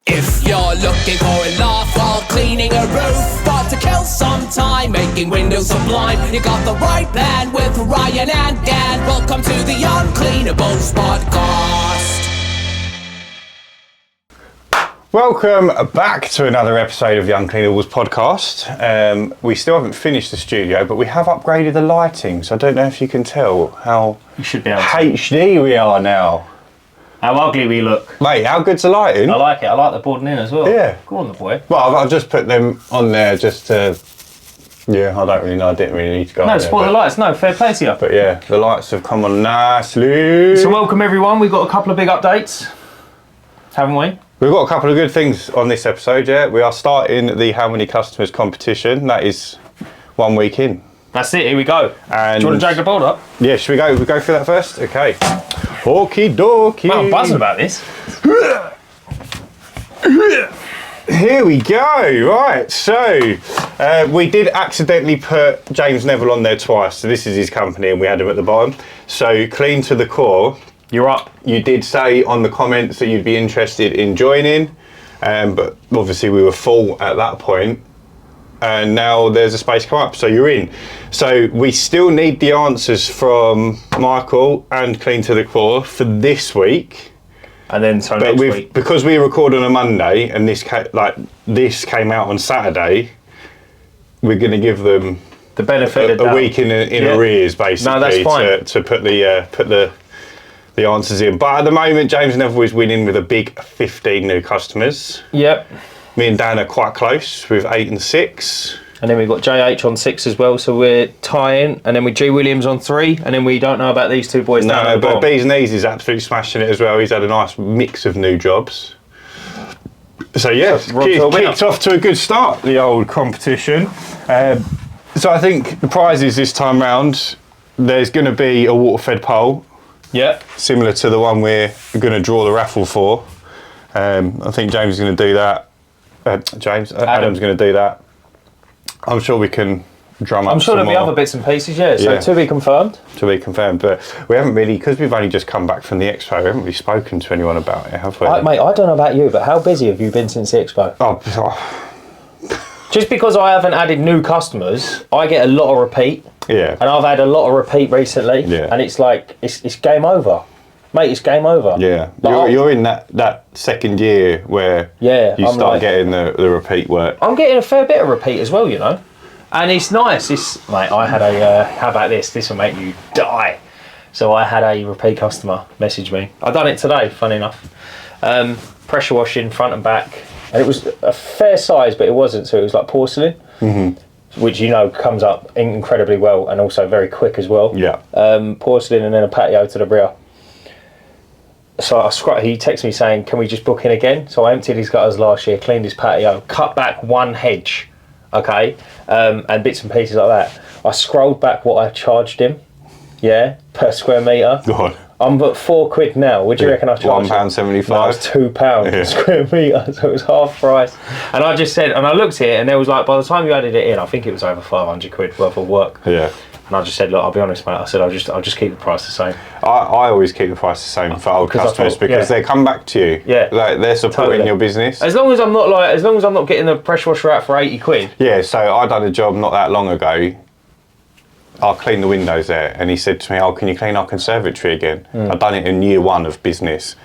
If you're looking for a laugh while cleaning a roof, got to kill some time making windows sublime, you got the right plan with Ryan and Dan. Welcome to the Uncleanables Podcast. Welcome back to another episode of the Uncleanables Podcast. We still haven't finished the studio, but we have upgraded the lighting, so I don't know if you can tell how You should be able to. HD we are now. How ugly we look. Mate, how good's the lighting? I like it. I like the boarding in as well. Yeah. Go on, the boy. Well, I've just put them on there just to... Yeah, I don't really know. I didn't really need to go No, on there, support the lights. No, fair play to you. But yeah, the lights have come on nicely. So welcome everyone. We've got a couple of big updates, haven't we? We've got a couple of good things on this episode, yeah. We are starting the How Many Customers competition. That is 1 week in. That's it. Here we go. And Do you want to drag the board up? Yeah, should we go? We go through that first? Okay. Okie dokie. Well, I'm buzzing about this. Here we go. Right, so we did accidentally put James Neville on there twice. So this is his company and we had him at the bottom. So Clean to the Core. You're up. You did say on the comments that you'd be interested in joining, but obviously we were full at that point. And now there's a space come up, so you're in. So we still need the answers from Michael and Clean to the Core for this week. And then so But next week. because we record on a Monday and this came out on Saturday, we're going to give them The benefit of the a doubt. week in Yeah. arrears, basically, No, that's fine. to put the answers in. But at the moment, James Neville is winning with a big 15 new customers. Yep. Me and Dan are quite close with 8 and 6. And then we've got JH on 6 as well, so we're tying. And then with G Williams on 3, and then we don't know about these two boys down No, at the but bottom. Bees Knees is absolutely smashing it as well. He's had a nice mix of new jobs. So yeah, So, Rob to a winner. kicked off to a good start, the old competition. So I think the prizes this time round, there's going to be a water-fed pole, Yep. similar to the one we're going to draw the raffle for. I think James is going to do that. Adam's going to do that. I'm sure we can drum up I'm sure some there'll be more other bits and pieces, yeah. So Yeah. to be confirmed. to be confirmed, but we haven't really, because we've only just come back from the expo, we haven't really spoken to anyone about it, have we? Mate, I don't know about you, but how busy have you been since the expo? Just because I haven't added new customers, I get a lot of repeat, yeah. and I've had a lot of repeat recently, Yeah. and it's like, it's game over. Mate, it's game over. Yeah, Like, you're in that second year where Yeah, you I'm start like- getting the repeat work. I'm getting a fair bit of repeat as well, you know. And it's nice. Mate, I had how about this? This will make you die. So I had a repeat customer message me. I done it today, funny enough. Pressure washing front and back. And it was a fair size, but it wasn't. So it was like porcelain, which, you know, comes up incredibly well and also very quick as well. Yeah. Porcelain and then a patio to the rear. So he texted me saying, can we just book in again? So I emptied his gutters last year, cleaned his patio, cut back one hedge, okay, and bits and pieces like that. I scrolled back what I charged him, yeah, per square metre. God. I'm at £4 now. What do you reckon I charged him? £1.75. No, it's £2 per square metre, so it was half price. And I just said, and I looked at it, and there was like, by the time you added it in, I think it was over £500 worth of work. Yeah. And I just said, look, I'll be honest, mate. I said, I'll just keep the price the same. I always keep the price the same for old Because I customers thought- because yeah. they come back to you. Yeah. Like, they're supporting Totally. your business. As long as I'm not getting the pressure washer out for £80. Yeah, so I done a job not that long ago. I'll clean the windows there, and he said to me, "Oh, can you clean our conservatory again?" I've done it in year 1 of business.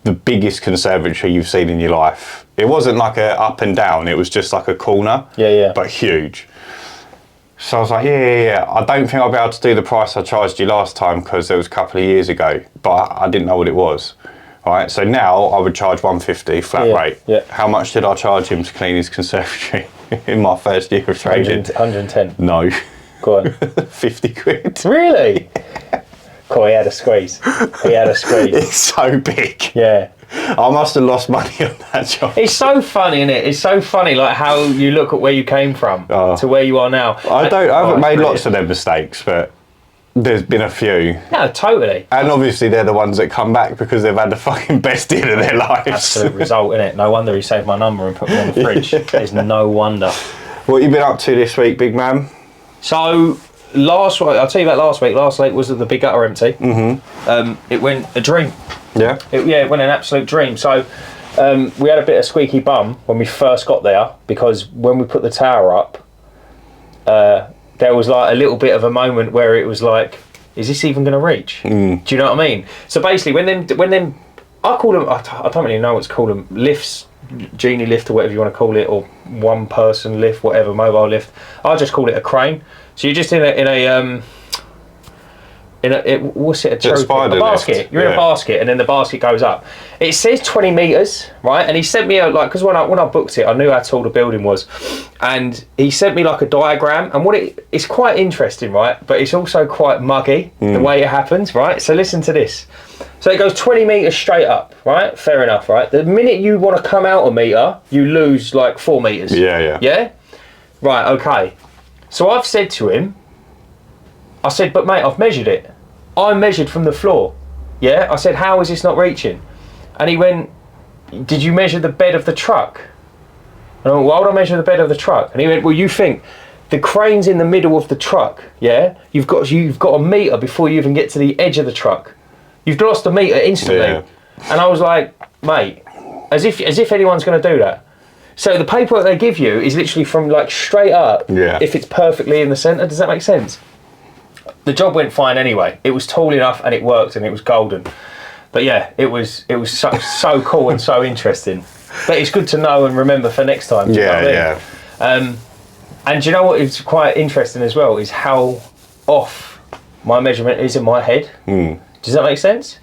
The biggest conservatory you've seen in your life. It wasn't like a up and down; it was just like a corner. Yeah. But huge. So I was like, yeah. I don't think I'll be able to do the price I charged you last time because it was a couple of years ago, but I didn't know what it was. All right, so now I would charge $150 flat rate. Yeah. How much did I charge him to clean his conservatory in my first year of trading? 110. No. Go on. 50 quid. Really? Cool, he had a squeeze. It's so big. Yeah. I must have lost money on that job. It's so funny, isn't it? It's so funny, like how you look at where you came from to where you are now. I haven't made it's lots of them mistakes, but there's been a few. No, totally. And obviously they're the ones that come back because they've had the fucking best deal of their lives. Absolute result, innit? No wonder he saved my number and put me on the fridge. There's no wonder. What you been up to this week, big man? So last week, I'll tell you about last week. Last week was the big gutter empty. Mm-hmm. It went a dream. Yeah. It went an absolute dream. So we had a bit of squeaky bum when we first got there, because when we put the tower up, there was like a little bit of a moment where it was like, is this even going to reach? Do you know what I mean? So basically, when them, I call them, I don't really know what to call them, lifts, genie lift or whatever you want to call it, or one person lift, whatever, mobile lift. I just call it a crane. So you're just in a what's it? A basket. Lift. You're in a basket, and then the basket goes up. It says 20 meters, right? And he sent me because when I booked it, I knew how tall the building was, and he sent me like a diagram. And it's quite interesting, right? But it's also quite muggy the way it happens, right? So listen to this. So it goes 20 meters straight up, right? Fair enough, right? The minute you want to come out a meter, you lose like 4 meters. Yeah. Right. Okay. So I've said to him, I said, but mate, I've measured it. I measured from the floor. Yeah? I said, how is this not reaching? And he went, did you measure the bed of the truck? And I went, why would I measure the bed of the truck? And he went, well, you think the crane's in the middle of the truck, yeah? You've got a meter before you even get to the edge of the truck. You've lost a meter instantly. Yeah. And I was like, mate, as if anyone's going to do that. So the paperwork they give you is literally from like straight up, if it's perfectly in the centre. Does that make sense? The job went fine anyway. It was tall enough and it worked and it was golden. But yeah, it was so cool and so interesting. But it's good to know and remember for next time. Yeah. And do you know what is quite interesting as well is how off my measurement is in my head. Does that make sense?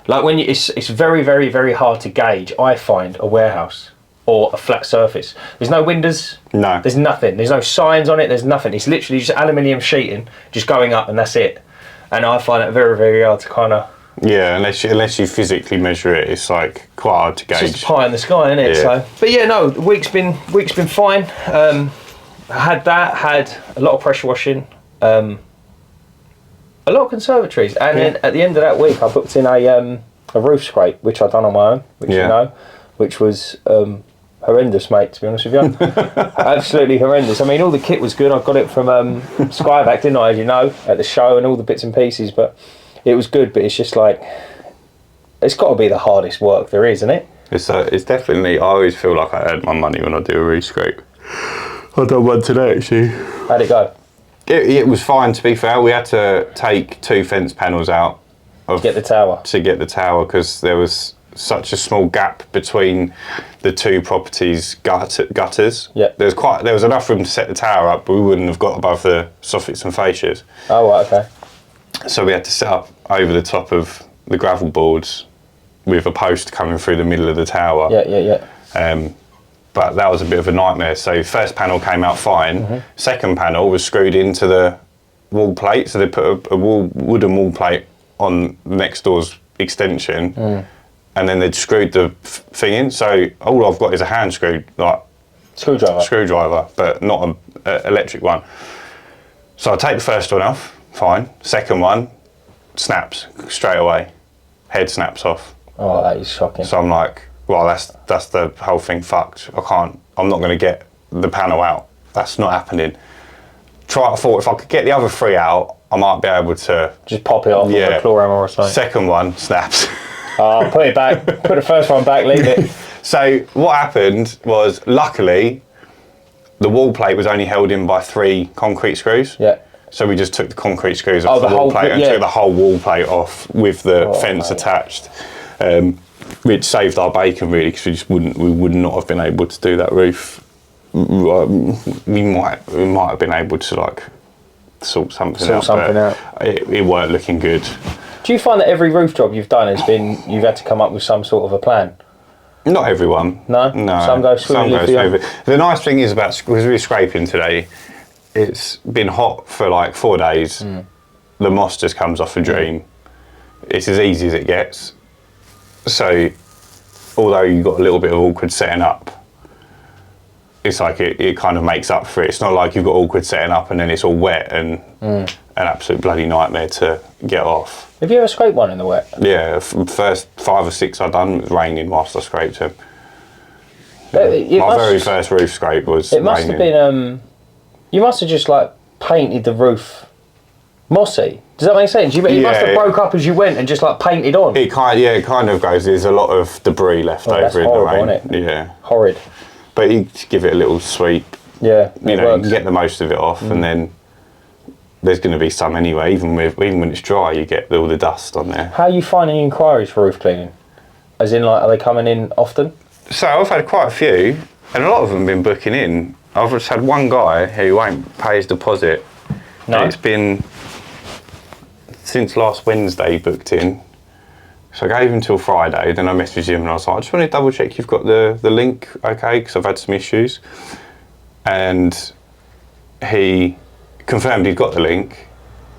Like when it's very, very, very hard to gauge, I find, a warehouse or a flat surface. There's no windows. No. There's nothing. There's no signs on it. There's nothing. It's literally just aluminium sheeting just going up and that's it. And I find it very, very hard to kind of... Yeah, unless you physically measure it, it's like quite hard to gauge. It's just pie in the sky, isn't it? Yeah. So, but yeah, no, the week's been fine. I had a lot of pressure washing, a lot of conservatories, and then at the end of that week, I booked in a roof scrape, which I'd done on my own, which was horrendous, mate. To be honest with you, absolutely horrendous. I mean, all the kit was good. I got it from Skyback, didn't I? As you know, at the show and all the bits and pieces, but it was good. But it's just like it's got to be the hardest work there is, isn't it? It's definitely. I always feel like I earn my money when I do a roof scrape. I done one today actually. How'd it go? It was fine, to be fair. We had to take 2 fence panels out to get the tower because there was such a small gap between the 2 properties' gutters. Yeah. There was enough room to set the tower up, but we wouldn't have got above the soffits and fascias. Oh, right, okay. So we had to set up over the top of the gravel boards with a post coming through the middle of the tower. Yeah. But that was a bit of a nightmare. So first panel came out fine. Second panel was screwed into the wall plate. So they put a wooden wall plate on next door's extension, and then they'd screwed the thing in. So all I've got is a hand screw, like screwdriver, but not an electric one. So I take the first one off, fine. Second one snaps straight away. Head snaps off. Oh, that is shocking. So I'm like, well, that's the whole thing fucked. I'm not going to get the panel out. That's not happening. I thought if I could get the other 3 out, I might be able to... Just pop it off with a claw hammer or something. Second one snaps. Put it back. Put the first one back, leave it. So what happened was, luckily, the wall plate was only held in by 3 concrete screws. Yeah. So we just took the concrete screws off the wall plate and took the whole wall plate off with the fence attached. Which saved our bacon really, because we would not have been able to do that roof. We might have been able to like sort something out. It weren't looking good. Do you find that every roof job you've done you've had to come up with some sort of a plan? Not everyone. No. Some go smoothly. The nice thing is because we were scraping today, it's been hot for like 4 days. The moss just comes off a dream. It's as easy as it gets. So, although you've got a little bit of awkward setting up, it's like it kind of makes up for it. It's not like you've got awkward setting up and then it's all wet and an absolute bloody nightmare to get off. Have you ever scraped one in the wet? Yeah, first 5 or 6 I'd done, it was raining whilst I scraped them. My very first roof scrape was raining. Have been, you must have just like painted the roof mossy. Does that make sense? You must have broke up as you went and just like painted on. It kind of goes. There's a lot of debris left over in horrible, the rain. isn't it? Yeah. Horrid. But you give it a little sweep. Yeah. You know, you can get the most of it off, and then there's going to be some anyway. Even when it's dry, you get all the dust on there. How are you finding inquiries for roof cleaning? As in, like, are they coming in often? So I've had quite a few, and a lot of them have been booking in. I've just had one guy who won't pay his deposit. No. And it's been since last Wednesday he booked in. So I gave him till Friday, then I messaged him and I was like, I just want to double check you've got the link, okay, because I've had some issues. And he confirmed he'd got the link.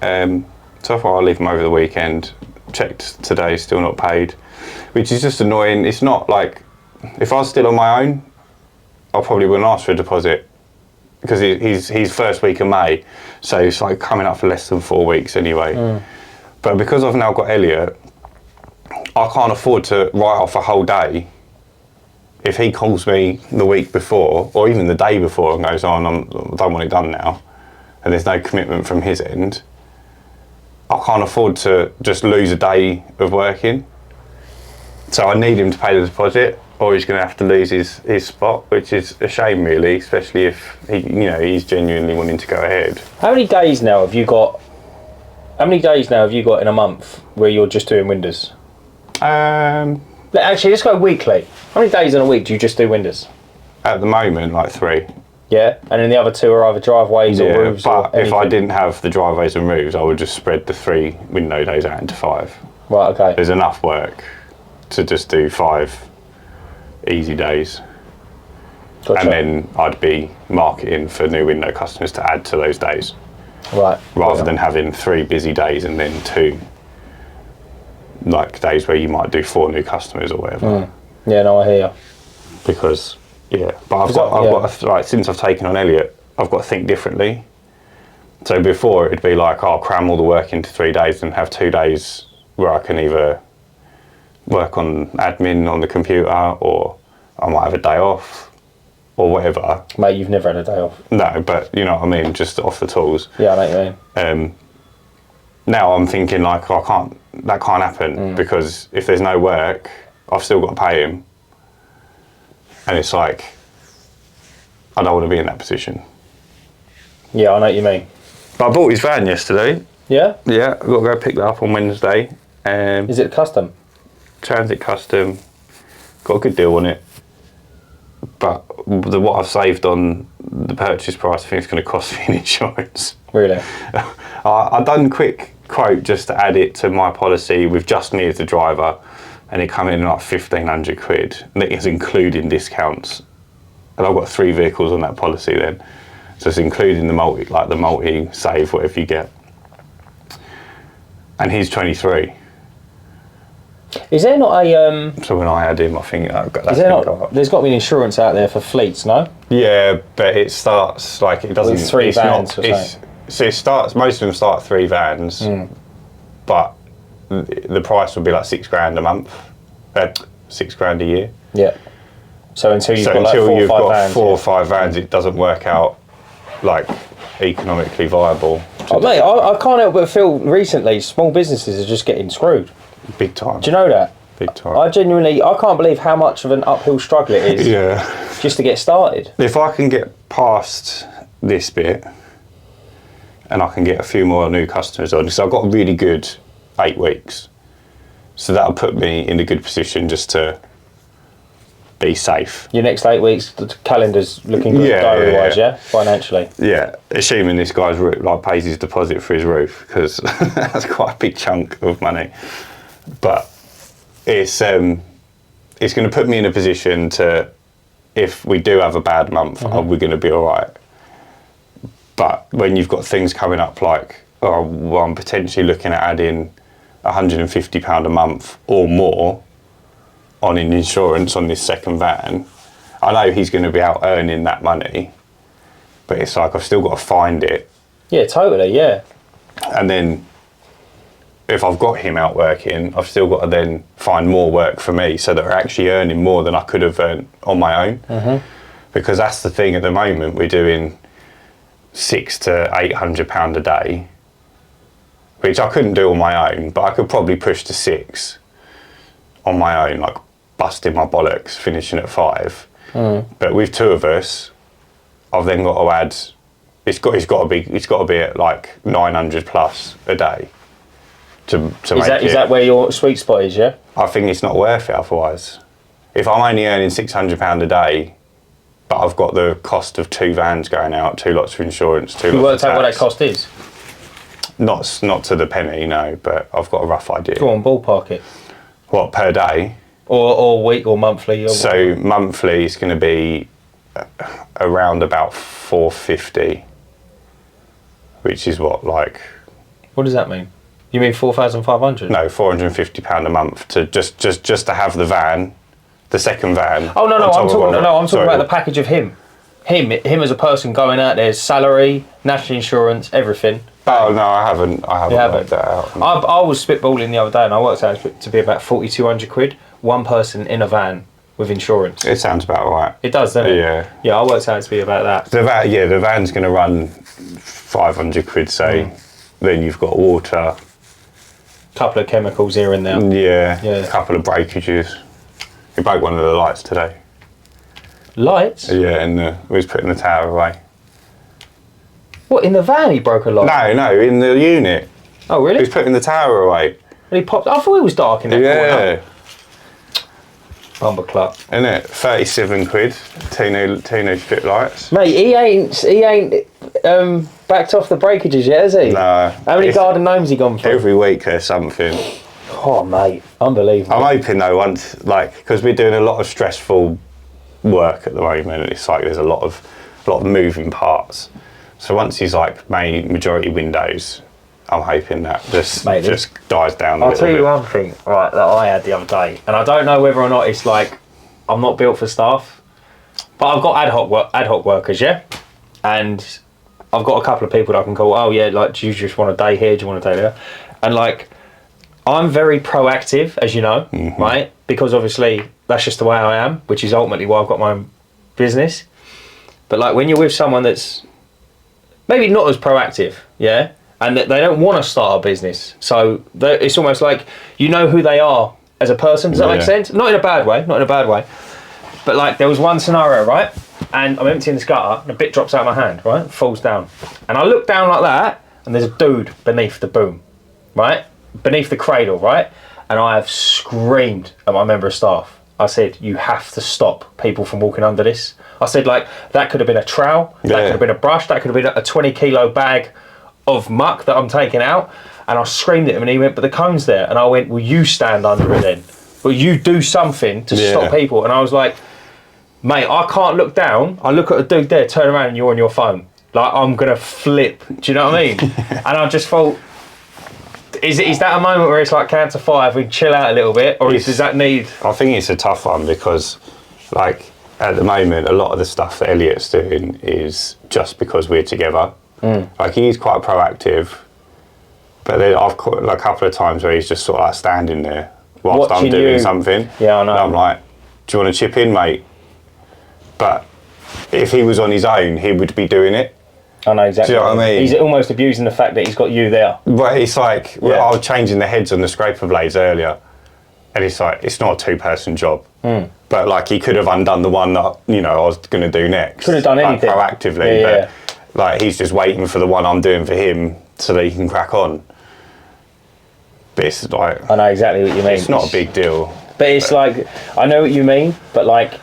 So far I'll leave him over the weekend. Checked today, still not paid, which is just annoying. It's not like, if I was still on my own, I probably wouldn't ask for a deposit because he's first week of May, so it's like coming up for less than 4 weeks anyway. But because I've now got Elliot, I can't afford to write off a whole day. If he calls me the week before or even the day before and goes, I don't want it done now, and there's no commitment from his end, I can't afford to just lose a day of working. So I need him to pay the deposit, or he's going to have to lose his spot, which is a shame really, especially if he's genuinely wanting to go ahead. How many days now have you got in a month where you're just doing windows? Actually, let's go weekly. How many days in a week do you just do windows? At the moment, like 3. Yeah, and then the other 2 are either driveways or roofs. But or if I didn't have the driveways and roofs, I would just spread the 3 window days out into 5. Right, okay. There's enough work to just do 5 easy days. Gotcha. And then I'd be marketing for new window customers to add to those days. Right. Rather than having 3 busy days and then 2 like days where you might do 4 new customers or whatever. Yeah, no, I hear you. Because but I've got since I've taken on Elliot, I've got to think differently. So before it'd be like, I'll cram all the work into 3 days and have 2 days where I can either work on admin on the computer, or I might have a day off or whatever. Mate, you've never had a day off. No, but you know what I mean, just off the tools. Yeah, I know what you mean. Now I'm thinking like, that can't happen because if there's no work, I've still got to pay him. And it's like, I don't want to be in that position. Yeah, I know what you mean. But I bought his van yesterday. Yeah? Yeah, I've got to go pick that up on Wednesday. Is it custom? Transit custom. Got a good deal on it. But what I've saved on the purchase price, I think it's going to cost me in insurance. Really? I've done a quick quote just to add it to my policy with just me as the driver, and it came in like 1,500 quid. And it is including discounts. And I've got 3 vehicles on that policy then. So it's including the multi save, whatever you get. And he's 23. Is there not a So when I add him, I think there's got to be an insurance out there for fleets, no? Yeah, but it starts like it doesn't. With 3 it's vans. Not, so it starts. Most of them start at 3 vans, but the price would be like $6,000 a month, $6,000 a year. Yeah. So until you've got 4 or 5 vans, it doesn't work out like economically viable. Mate, I can't help but feel recently small businesses are just getting screwed. Big time. Do you know that? Big time. I can't believe how much of an uphill struggle it is. Yeah. Just to get started. If I can get past this bit, and I can get a few more new customers on, because I've got a really good 8 weeks, so that'll put me in a good position just to be safe. Your next 8 weeks, the calendar's looking good diary-wise, yeah? Financially. Yeah, assuming this guy's pays his deposit for his roof, because that's quite a big chunk of money. But it's going to put me in a position to, if we do have a bad month, we're going to be all right. But when you've got things coming up like, I'm potentially looking at adding £150 a month or more on an insurance on this second van, I know he's going to be out earning that money, but it's like I've still got to find it. Yeah, totally, yeah. And then if I've got him out working, I've still got to then find more work for me so that we're actually earning more than I could have earned on my own. Because that's the thing at the moment, we're doing £600 to £800 a day, which I couldn't do on my own, but I could probably push to 6 on my own, like busting my bollocks, finishing at 5. But with 2 of us, I've then got to add. It's got to be at like 900 plus a day to make it. Is that where your sweet spot is? Yeah. I think it's not worth it otherwise. If I'm only earning £600 a day, but I've got the cost of 2 vans going out, 2 lots of insurance, 2 lots of tax. You worked out what that cost is? Not to the penny, no, but I've got a rough idea. Go on, ballpark it. What, per day? Or week or monthly? So monthly is going to be around about 450, which is what, like... What does that mean? You mean 4,500? No, £450 a month to just to have the van, the second van. Oh no, I'm talking about the package of him as a person going out there, salary, national insurance, everything. Oh no, I haven't worked that out. No. I was spitballing the other day, and I worked out to be about 4,200 quid, one person in a van with insurance. It sounds about right. It does, doesn't it? Yeah. Yeah, I worked out to be about that. The van's going to run 500 quid, say. Then you've got water. Couple of chemicals here and there. Yeah. A couple of breakages. We broke one of the lights today. Lights? Yeah, and we was putting the tower away. What, in the van he broke a light? No, in the unit. Oh, really? He was putting the tower away. And he popped... I thought it was dark in that corner. Yeah. Bumper club. Isn't it? 37 quid, two new strip lights. Mate, he ain't backed off the breakages yet, has he? No. How many garden gnomes he gone for? Every week there's something. Oh, mate, unbelievable. I'm hoping though, once, like, because we're doing a lot of stressful work at the moment, it's like there's a lot of moving parts. So once he's like made majority windows, I'm hoping that just dies down a little bit. I'll tell you one thing, right, that I had the other day, and I don't know whether or not it's like I'm not built for staff, but I've got ad hoc workers, yeah, and I've got a couple of people that I can call. Oh yeah, like, do you just want a day here? Do you want a day there? And like, I'm very proactive, as you know, right? Because obviously that's just the way I am, which is ultimately why I've got my own business. But like, when you're with someone that's maybe not as proactive, yeah, and that they don't want to start a business, so it's almost like you know who they are as a person. Does that make sense? Not in a bad way, but like, there was one scenario, right, and I'm emptying this gutter and a bit drops out of my hand, right, falls down, and I look down like that, and there's a dude beneath the boom, right, beneath the cradle, right, and I have screamed at my member of staff. I said, you have to stop people from walking under this. I said, like, that could have been a trowel, that could have been a brush, that could have been a 20-kilo bag of muck that I'm taking out. And I screamed at him, and he went, but the cone's there. And I went, well, you stand under it then. Well, you do something to stop people. And I was like, mate, I can't look down. I look at a dude there, turn around, and you're on your phone. Like, I'm going to flip. Do you know what I mean? And I just thought, is that a moment where it's like, count to 5, we chill out a little bit, or does that need... I think it's a tough one because, like, at the moment, a lot of the stuff that Elliot's doing is just because we're together. Like, he's quite proactive, but then I've caught like, a couple of times where he's just sort of like standing there whilst I'm doing something. Yeah, I know. And I'm like, do you want to chip in, mate? But if he was on his own, he would be doing it. I know exactly. Do you know what I mean? He's almost abusing the fact that he's got you there. But it's like, I was changing the heads on the scraper blades earlier, and it's like, it's not a 2-person job. But like, he could have undone the one that, you know, I was going to do next. Could have done anything. Proactively, but like, he's just waiting for the one I'm doing for him so that he can crack on. But it's like... I know exactly what you mean. It's not a big deal. But it's like, I know what you mean, but like,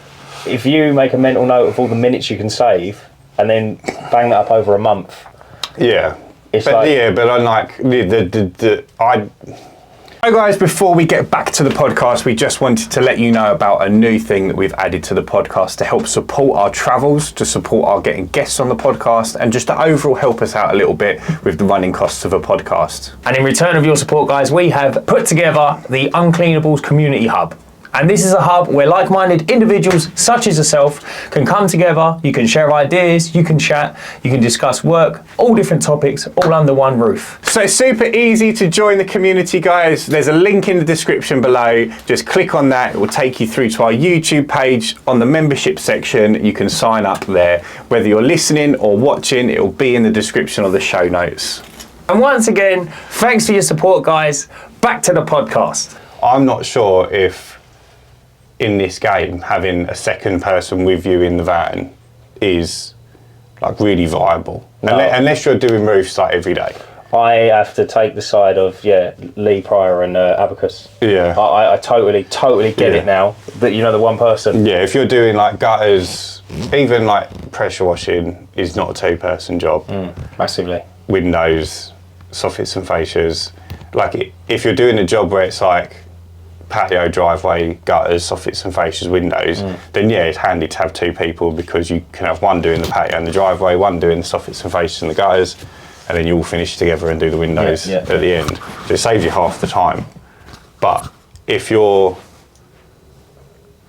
if you make a mental note of all the minutes you can save, and then bang that up over a month. Yeah. It's but like... Yeah, but unlike... Hi guys, before we get back to the podcast, we just wanted to let you know about a new thing that we've added to the podcast to help support our travels, to support our getting guests on the podcast, and just to overall help us out a little bit with the running costs of a podcast. And in return of your support, guys, we have put together the Uncleanables Community Hub. And this is a hub where like-minded individuals such as yourself can come together, you can share ideas, you can chat, you can discuss work, all different topics, all under one roof. So it's super easy to join the community, guys. There's a link in the description below. Just click on that. It will take you through to our YouTube page. On the membership section, you can sign up there. Whether you're listening or watching, it will be in the description of the show notes. And once again, thanks for your support, guys. Back to the podcast. I'm not sure if in this game having a second person with you in the van is like really viable. No. Unless you're doing roofs like every day. I have to take the side of Lee Pryor and Abacus. Yeah. I totally get it now. That the one person. Yeah, if you're doing like gutters, even like pressure washing is not a two-person job. Massively. Windows, soffits and fascias. Like if you're doing a job where it's like patio, driveway, gutters, soffits and fascias, windows, then it's handy to have two people because you can have one doing the patio and the driveway, one doing the soffits and fascias and the gutters, and then you all finish together and do the windows at the end. So it saves you half the time. But if you're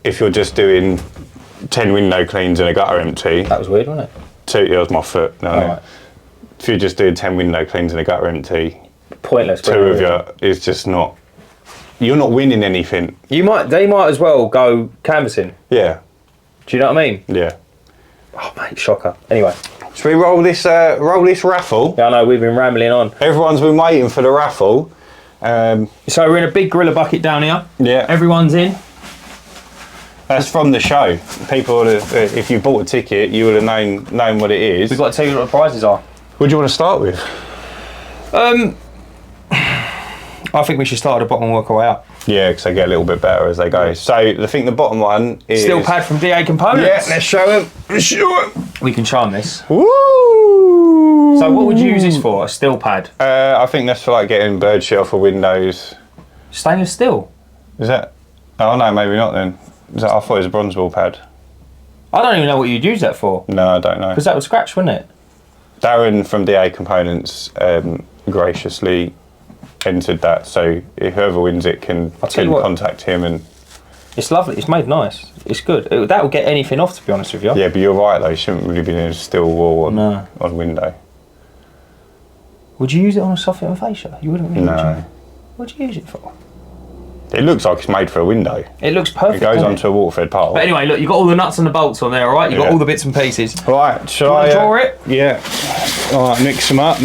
just doing 10 window cleans and a gutter empty. That was weird, wasn't it? That was my foot. No. Right. If you're just doing 10 window cleans and a gutter empty, pointless. Two of you is just not. You're not winning anything. They might as well go canvassing. Yeah. Do you know what I mean? Yeah. Oh mate, shocker. Anyway. Should we roll this raffle? Yeah, I know, we've been rambling on. Everyone's been waiting for the raffle. So we're in a big gorilla bucket down here. Yeah. Everyone's in. That's from the show. People, if you bought a ticket, you would have known what it is. We've got to tell you what the prizes are. What do you want to start with? I think we should start at the bottom and work our way up. Yeah, because they get a little bit better as they go. So I think the bottom one is... Steel pad from DA Components. Yeah, let's show them. We can show them this. Woo! So what would you use this for, a steel pad? I think that's for like getting bird shit off of windows. Stainless steel? Is that... Oh no, maybe not then. I thought it was a bronze wool pad. I don't even know what you'd use that for. No, I don't know. Because that would scratch, wouldn't it? Darren from DA Components graciously entered that, so whoever wins it can contact him. And it's lovely. It's made nice. It's good. That will get anything off, to be honest with you. Yeah, but you're right though. You shouldn't really be in a steel wall on window. Would you use it on a soffit and fascia? You wouldn't really. No. What'd you use it for? It looks like it's made for a window. It looks perfect. It goes onto a water-fed pole. But ananyway, look, you've got all the nuts and the bolts on there, all right? You've got all the bits and pieces. Right, shall I draw it? Yeah. All right, mix them up.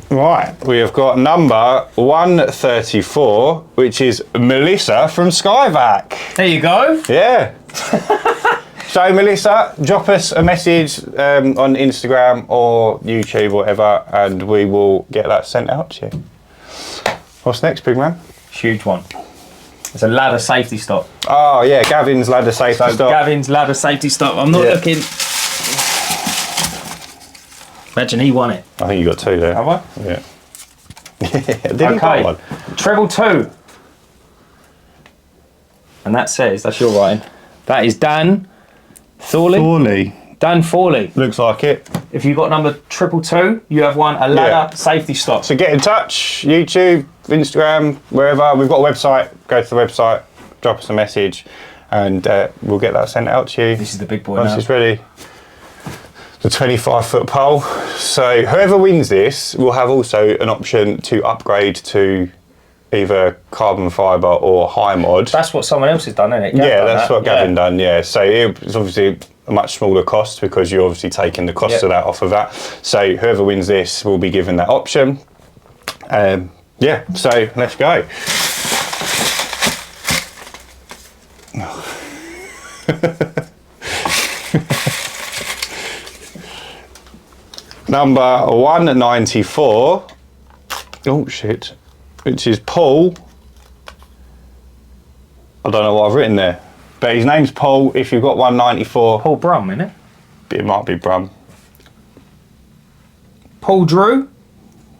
Right, we have got number 134, which is Melissa from Skyvac. There you go. Yeah. So Melissa, drop us a message on Instagram or YouTube or whatever, and we will get that sent out to you. What's next, big man? Huge one. It's a ladder safety stop. Oh yeah, Gavin's ladder safety stop. Gavin's ladder safety stop. I'm not looking. Imagine he won it. I think you got two there. Have I? Yeah. Did he got one? Treble 2. And that says, that's your writing. That is Dan Thorley. Dan Thorley. Looks like it. If you've got number 222, you have won a ladder safety stop. So get in touch, YouTube, Instagram, wherever. We've got a website. Go to the website, drop us a message, and we'll get that sent out to you. This is the big boy once now. it's ready. The 25-foot pole. So whoever wins this will have also an option to upgrade to either carbon fibre or high mod. That's what someone else has done, isn't it? That's what Gavin done, yeah. So it's obviously a much smaller cost because you're obviously taking the cost of that off of that. So whoever wins this will be given that option. So let's go. Number 194. Oh shit. Which is Paul. I don't know what I've written there. But his name's Paul. If you've got 194. Paul Brum, isn't it? It might be Brum. Paul Drew?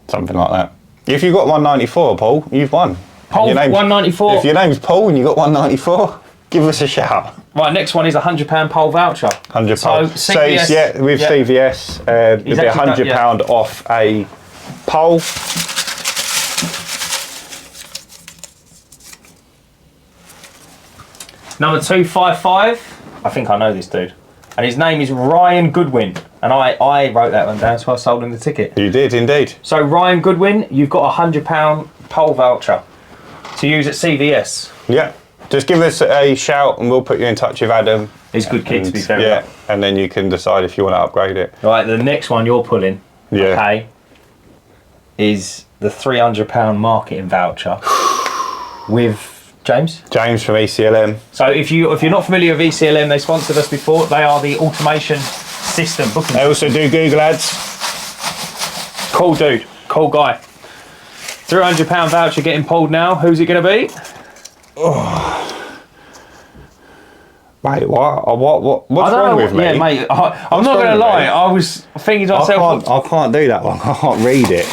Something like that. If you've got 194, Paul, you've won. Paul, 194. If your name's Paul and you've got 194, give us a shout. Right, next one is a £100 Paul voucher. £100. So CVS, with CVS, it'll be £100 off a pole. Number 255. I think I know this dude. And his name is Ryan Goodwin. And I wrote that one down, so I sold him the ticket. You did, indeed. So Ryan Goodwin, you've got a £100 pole voucher to use at CVS. Yeah. just give us a shout and we'll put you in touch with Adam. He's a good kid, to be fair. Yeah, and then you can decide if you want to upgrade it. Right, the next one you're pulling, okay, is the £300 marketing voucher with James from ECLM. So if you're not familiar with ECLM, they sponsored us before. They are the automation system booking. They also do Google Ads. Cool dude, cool guy. £300 voucher getting pulled now. Who's it going to be? Mate, what's wrong with me? Yeah, mate, I'm not going to lie. I was thinking to myself... I can't do that one. I can't read it.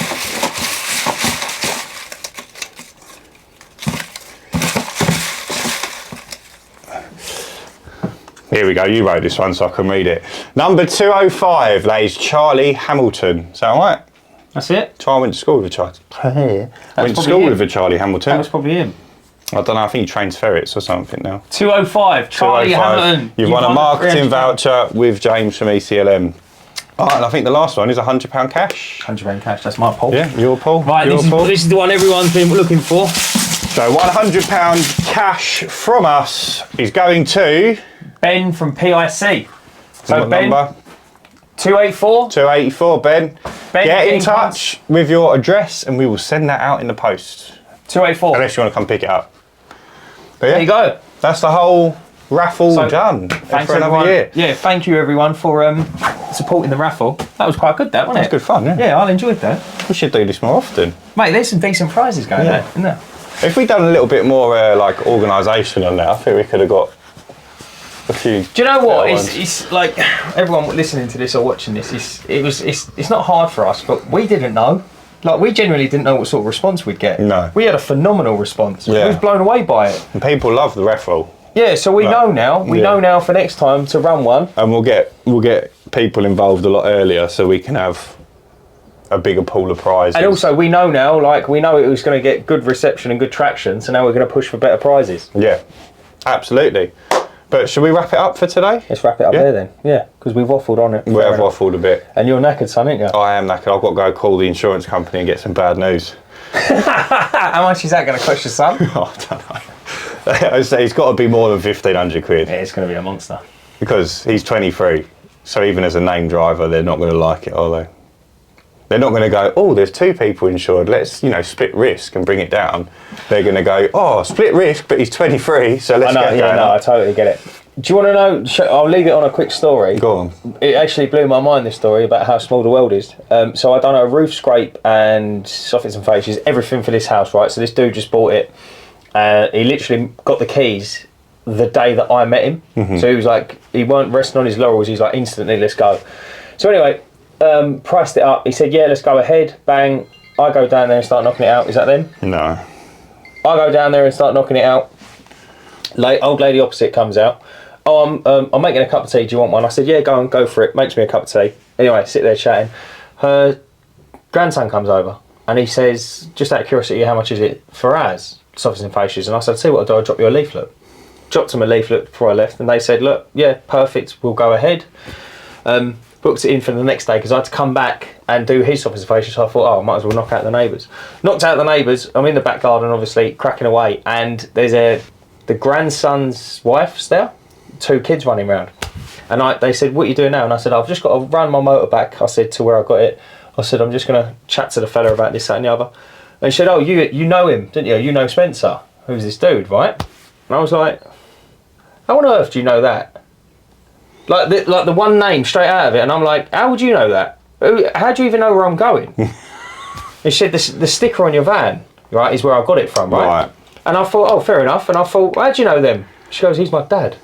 Here we go, you wrote this one so I can read it. Number 205 lays Charlie Hamilton. Is that right? That's it? I went to school with a Charlie. Went to school with a Charlie Hamilton. That was probably him. I don't know, I think he trains ferrets or something now. 205, Charlie Hamilton. You've won a marketing voucher with James from ECLM. Oh, and I think the last one is £100 cash. £100 cash, that's my pull. Yeah, your pull. Right, this is the one everyone's been looking for. So £100 cash from us is going to... Ben from PIC. So what Ben, number? 284. 284, Ben. Get in touch with your address and we will send that out in the post. 284. Unless you want to come pick it up. But yeah, there you go. That's the whole raffle done for another year. Yeah, thank you everyone for supporting the raffle. That was quite good, that wasn't it? It was good fun, yeah. Yeah, I enjoyed that. We should do this more often. Mate, there's some decent prizes going there, isn't there? If we'd done a little bit more like organisation on that, I think we could have got a few. Do you know what? It's like everyone listening to this or watching this. It's not hard for us, but we didn't know. Like we genuinely didn't know what sort of response we'd get. No. We had a phenomenal response. Yeah. We was blown away by it. And people love the Raffle. Yeah, so we know now. We know now for next time to run one. And we'll get people involved a lot earlier, so we can have a bigger pool of prizes. And also, we know now, like we know it was going to get good reception and good traction. So now we're going to push for better prizes. Yeah, absolutely. But should we wrap it up for today? Let's wrap it up there then. Yeah, because we've waffled on it. We have waffled a bit. And you're knackered, son, aren't you? I am knackered. I've got to go call the insurance company and get some bad news. How much is that going to cost your son? I don't know. I say it's got to be more than 1,500 quid. Yeah, it's going to be a monster. Because he's 23, so even as a name driver, they're not going to like it, are they? They're not going to go, oh, there's two people insured, let's, split risk and bring it down. They're going to go, oh, split risk, but he's 23, so let's get it down. I totally get it. Do you want to know, I'll leave it on a quick story. Go on. It actually blew my mind, this story, about how small the world is. So I done a roof scrape and soffits and fascias, everything for this house, right? So this dude just bought it. He literally got the keys the day that I met him. Mm-hmm. So he was like, he weren't resting on his laurels, he's like, instantly, let's go. So anyway, priced it up. He said, yeah, let's go ahead. Bang. I go down there and start knocking it out. Is that them? No. I go down there and start knocking it out. Old lady opposite comes out. Oh, I'm making a cup of tea. Do you want one? I said, yeah, go for it. Makes me a cup of tea. Anyway, sit there chatting. Her grandson comes over and he says, just out of curiosity, how much is it for ours? Soffits and fascias. And I said, see what I'll do, I'll drop you a leaflet. Dropped them a leaflet before I left and they said, look, yeah, perfect, we'll go ahead. Booked it in for the next day because I had to come back and do his soffits and fascias, so I thought, oh, I might as well knock out the neighbours. Knocked out the neighbours, I'm in the back garden obviously, cracking away, and there's the grandson's wife's there, 2 kids running around. And they said, what are you doing now? And I said, I've just got to run my motor back, I said, to where I got it. I said, I'm just going to chat to the fella about this, that and the other. And she said, oh, you know him, didn't you? You know Spencer, who's this dude, right? And I was like, how on earth do you know that? Like the one name straight out of it, and I'm like, how would you know that? How do you even know where I'm going? He said, the sticker on your van, right, is where I got it from, right? And I thought, oh, fair enough. And I thought, how do you know them? She goes, he's my dad.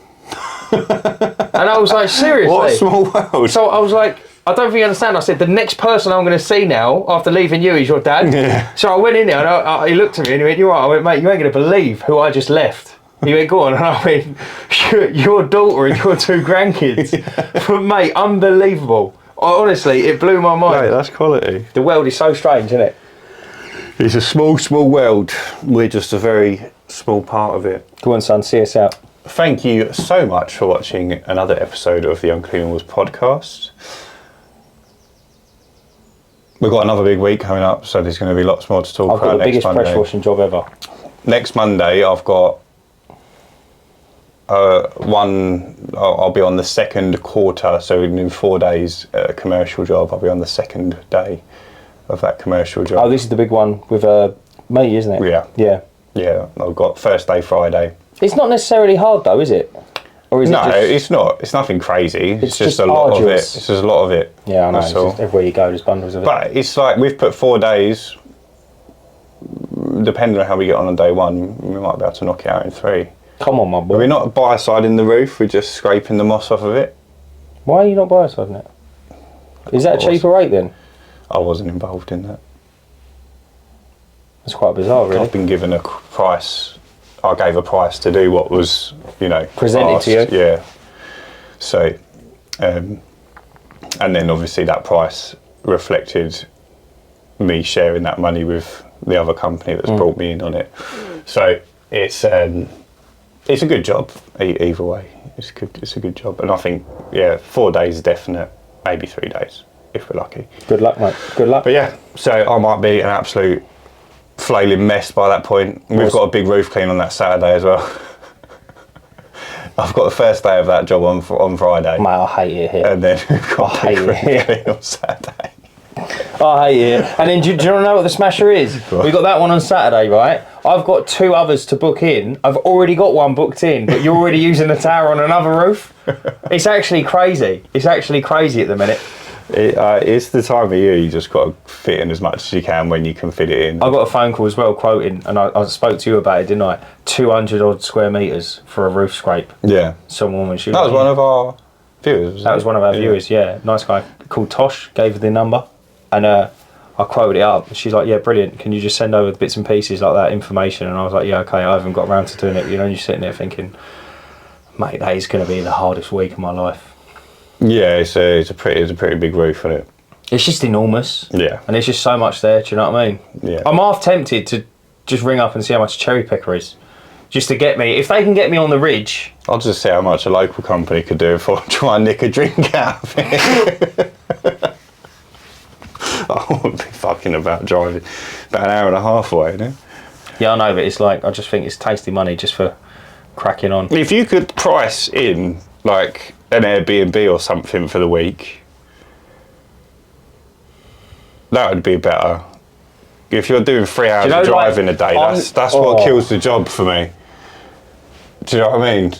And I was like, seriously? What a small world. So I was like, I don't think you understand. I said, the next person I'm going to see now after leaving you is your dad. Yeah. So I went in there and he looked at me and he went, you're right. I went, mate, you ain't going to believe who I just left. He went, go on. And I went, your daughter and your 2 grandkids. Yeah. But mate, unbelievable. Honestly, it blew my mind. Mate, that's quality. The world is so strange, isn't it? It's a small, small world. We're just a very small part of it. Go on, son, see us out. Thank you so much for watching another episode of the Uncleanables Podcast. We've got another big week coming up, so there's going to be lots more to talk about next Monday. I've got the biggest pressure washing job ever. Next Monday, I've got I'll be on the second quarter, so in 4 days, a commercial job. I'll be on the second day of that commercial job. Oh, this is the big one with me, isn't it? Yeah. Yeah. Yeah, I've got first day Friday. It's not necessarily hard though, is it? Or is No, it just... it's not. It's nothing crazy. It's just a arduous. lot of it. It's just a lot of it. Yeah, I know. That's all. Just everywhere you go, there's bundles of it. But it's like we've put 4 days. Depending on how we get on day one, we might be able to knock it out in 3. Come on, my boy. We're not biociding the roof. We're just scraping the moss off of it. Why are you not biociding it? Is that a cheaper rate then? I wasn't involved in that. That's quite bizarre, really. I've been given a price. I gave a price to do what was, presented asked. to you. Yeah. So, and then obviously that price reflected me sharing that money with the other company that's brought me in on it. So it's a good job either way. It's good. It's a good job, and I think 4 days definite, maybe 3 days if we're lucky. Good luck, mate. Good luck. But yeah, so I might be an absolute flailing mess by that point. We've got a big roof clean on that Saturday as well. I've got the first day of that job on Friday. Mate, I hate it here. And then we've got I a big hate roof it. clean on Saturday. I hate it. And then do you want to know what the smasher is? We got that one on Saturday, right? I've got 2 others to book in. I've already got one booked in, but you're already using the tower on another roof. It's actually crazy. It's actually crazy at the minute. It's the time of year you just got to fit in as much as you can when you can fit it in. I got a phone call as well quoting, and I spoke to you about it, didn't I? 200 odd square metres for a roof scrape. Yeah. Some woman, she That was one of our viewers. That was one of our viewers, yeah. Nice guy called Tosh, gave her the number, and I quoted it up. She's like, yeah, brilliant. Can you just send over the bits and pieces like that information? And I was like, yeah, okay. I haven't got around to doing it. You're sitting there thinking, mate, that is going to be the hardest week of my life. Yeah, it's a pretty big roof, isn't it? It's just enormous. Yeah. And there's just so much there. Do you know what I mean? Yeah. I'm half tempted to just ring up and see how much a cherry picker is, just to get me. If they can get me on the ridge, I'll just see how much a local company could do if I try and nick a drink out of it. I wouldn't be fucking about driving about an hour and a half away, you know? Yeah, I know, but it's like, I just think it's tasty money just for cracking on. If you could price in like an Airbnb or something for the week, that would be better. If you're doing 3 hours of driving a day, that's what kills the job for me. Do you know what I mean?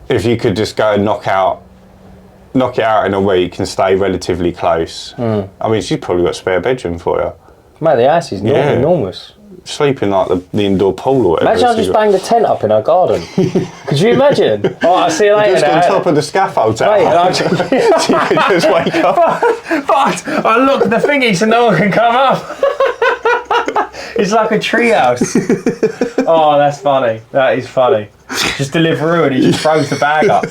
If you could just go and knock it out in a week and stay relatively close. I mean, she's probably got a spare bedroom for you. Mate, the house is enormous. Sleep in like the indoor pool or whatever. Imagine I just banged a tent up in her garden. Could you imagine? Oh, I'll see you later. Just on top of the scaffold tower. Mate, so you could just wake up. But I look the thingy so no one can come up. It's like a treehouse. Oh, that's funny. That is funny. Just Deliveroo and he just throws the bag up.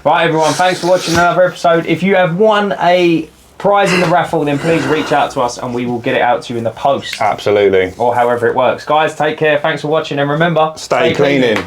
Right, everyone, thanks for watching another episode. If you have won a prize in the raffle, then please reach out to us and we will get it out to you in the post. Absolutely. Or however it works. Guys, take care. Thanks for watching and remember, Stay cleaning.